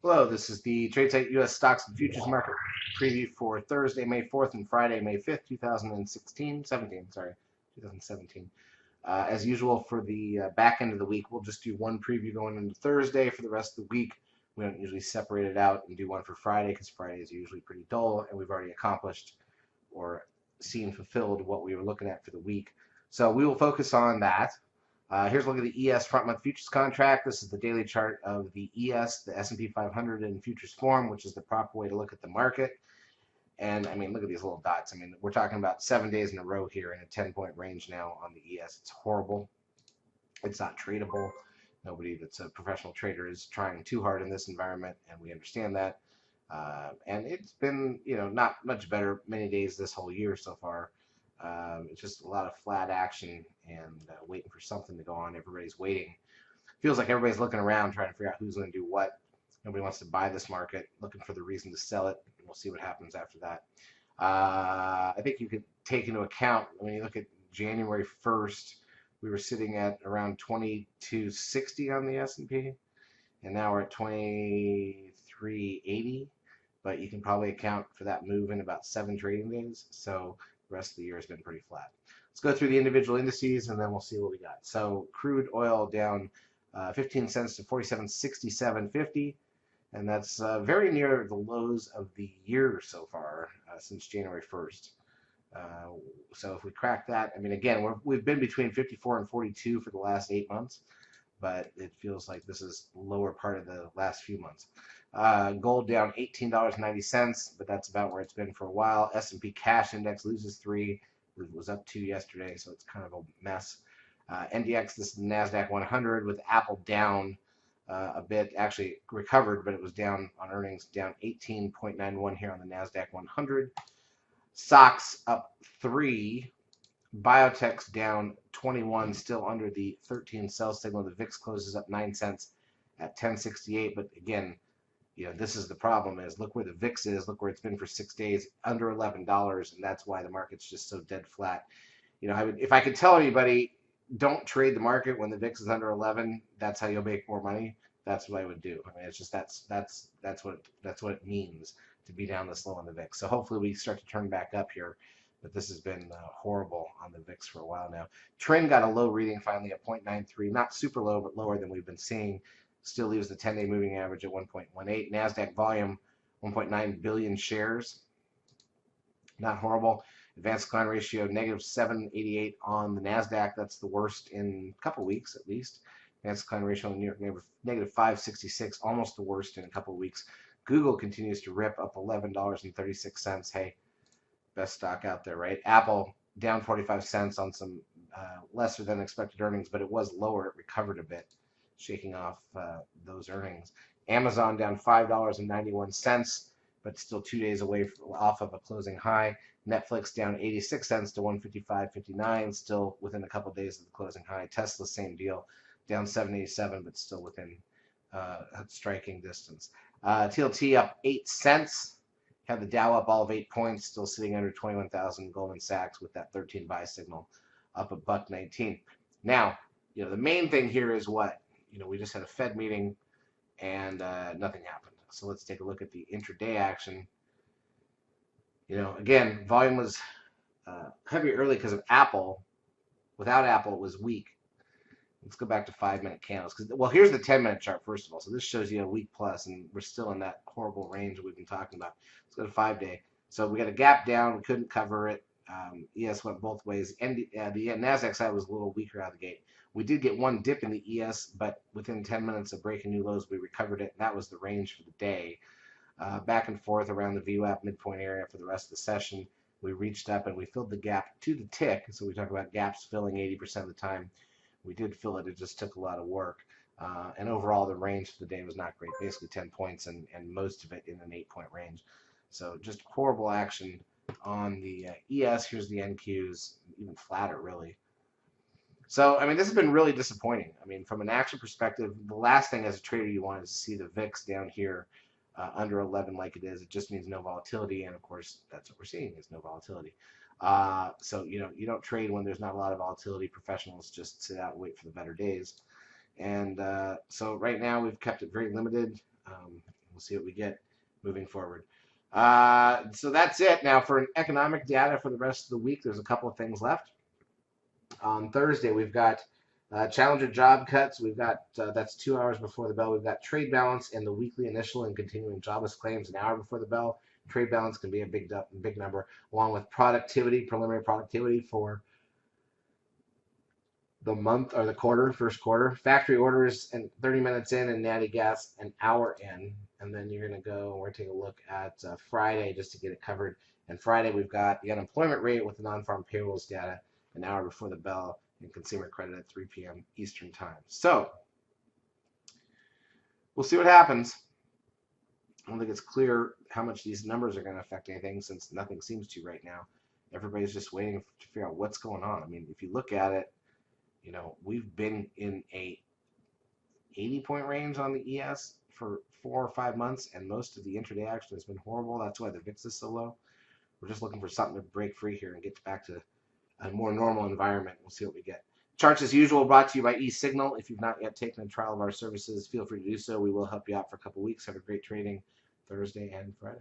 Hello, this is the Tradesight U.S. Stocks and Futures Market Preview for Thursday, May 4th and Friday, May 5th, 2017. As usual, for the back end of the week, we'll just do one preview going into Thursday. For the rest of the week, we don't usually separate it out and do one for Friday because Friday is usually pretty dull and we've already accomplished or seen fulfilled what we were looking at for the week. So we will focus on that. Here's a look at the ES front month futures contract. This is the daily chart of the ES, the S&P 500 in futures form, which is the proper way to look at the market. And I mean, look at these little dots. I mean, we're talking about 7 days in a row here in a 10-point range now on the ES. It's horrible. It's not tradable. Nobody that's a professional trader is trying too hard in this environment, and we understand that. And it's been, not much better many days this whole year so far. It's just a lot of flat action and waiting for something to go on. Everybody's waiting. Feels like everybody's looking around trying to figure out who's going to do what. Nobody wants to buy this market, looking for the reason to sell it. We'll see what happens after that. I think you could take into account when you look at January 1st, we were sitting at around 2260 on the S&P, and now we're at 2380. But you can probably account for that move in about 7 trading days. So the rest of the year has been pretty flat. Let's go through the individual indices and then we'll see what we got. So crude oil down 15 cents to 47.67.50, and that's very near the lows of the year so far since January 1st. So if we crack that, I mean, again, we've been between 54 and 42 for the last 8 months, but it feels like this is the lower part of the last few months. Gold down $18.90, but that's about where it's been for a while. S&P cash index loses 3. It was up 2 yesterday, so it's kind of a mess. NDX, this is the NASDAQ 100 with Apple down a bit, actually recovered, but it was down on earnings, down 18.91 here on the NASDAQ 100. Stocks up 3. Biotech's down 21, still under the 13 sell signal. The VIX closes up 9 cents at 1068. But again, this is the problem: is look where the VIX is, look where it's been for 6 days, under $11, and that's why the market's just so dead flat. If I could tell anybody, don't trade the market when the VIX is under 11. That's how you'll make more money. That's what I would do. I mean, it's just that's what it means to be down this low on the VIX. So hopefully we start to turn back up here. But this has been horrible on the VIX for a while now. Trend got a low reading finally at 0.93, not super low, but lower than we've been seeing. Still leaves the 10-day moving average at 1.18. NASDAQ volume, 1.9 billion shares. Not horrible. Advanced decline ratio, negative 788 on the NASDAQ. That's the worst in a couple weeks at least. Advanced decline ratio in New York, negative 566, almost the worst in a couple weeks. Google continues to rip, up $11.36. Hey, best stock out there, right? Apple down 45 cents on some lesser than expected earnings, but it was lower. It recovered a bit, shaking off those earnings. Amazon down $5.91, but still 2 days away off of a closing high. Netflix down 86 cents to 155.59, still within a couple of days of the closing high. Tesla, same deal, down 787, but still within striking distance. TLT up 8 cents. Had the Dow up all of 8 points, still sitting under 21,000. Goldman Sachs with that 13 buy signal up $1.19. Now, the main thing here is what? We just had a Fed meeting and nothing happened. So let's take a look at the intraday action. Again, volume was heavy early because of Apple. Without Apple, it was weak. Let's go back to 5-minute candles. Well, here's the 10-minute chart, first of all. So this shows you a week plus, and we're still in that horrible range we've been talking about. Let's go to 5-day. So we got a gap down. We couldn't cover it. ES went both ways. And the NASDAQ side was a little weaker out of the gate. We did get one dip in the ES, but within 10 minutes of breaking new lows, we recovered it. And that was the range for the day. Back and forth around the VWAP midpoint area for the rest of the session. We reached up and we filled the gap to the tick. So we talk about gaps filling 80% of the time. We did fill it. It just took a lot of work. And overall, the range for the day was not great. Basically 10 points and most of it in an 8-point range. So just horrible action on the ES. Here's the NQs, even flatter, really. So, I mean, this has been really disappointing. I mean, from an action perspective, the last thing as a trader you want is to see the VIX down here under 11 like it is. It just means no volatility. And, of course, that's what we're seeing is no volatility. So, you don't trade when there's not a lot of volatility. Professionals just sit out and wait for the better days. And so right now we've kept it very limited. We'll see what we get moving forward. So that's it. Now for economic data for the rest of the week, there's a couple of things left. On Thursday, we've got challenger job cuts. We've got that's 2 hours before the bell. We've got trade balance and the weekly initial and continuing jobless claims an hour before the bell. Trade balance can be a big number, along with productivity, preliminary productivity for the month or the quarter, first quarter. Factory orders and 30 minutes in, and natty gas an hour in. And then you're going to go, we're going to take a look at Friday just to get it covered. And Friday, we've got the unemployment rate with the non-farm payrolls data an hour before the bell, and consumer credit at 3 p.m. Eastern time. So we'll see what happens. I don't think it's clear how much these numbers are going to affect anything, since nothing seems to right now. Everybody's just waiting to figure out what's going on. I mean, if you look at it, we've been in a 80-point range on the ES for 4 or 5 months, and most of the intraday action has been horrible. That's why the VIX is so low. We're just looking for something to break free here and get back to a more normal environment. We'll see what we get. Charts as usual brought to you by eSignal. If you've not yet taken a trial of our services, feel free to do so. We will help you out for a couple weeks. Have a great trading Thursday and Friday.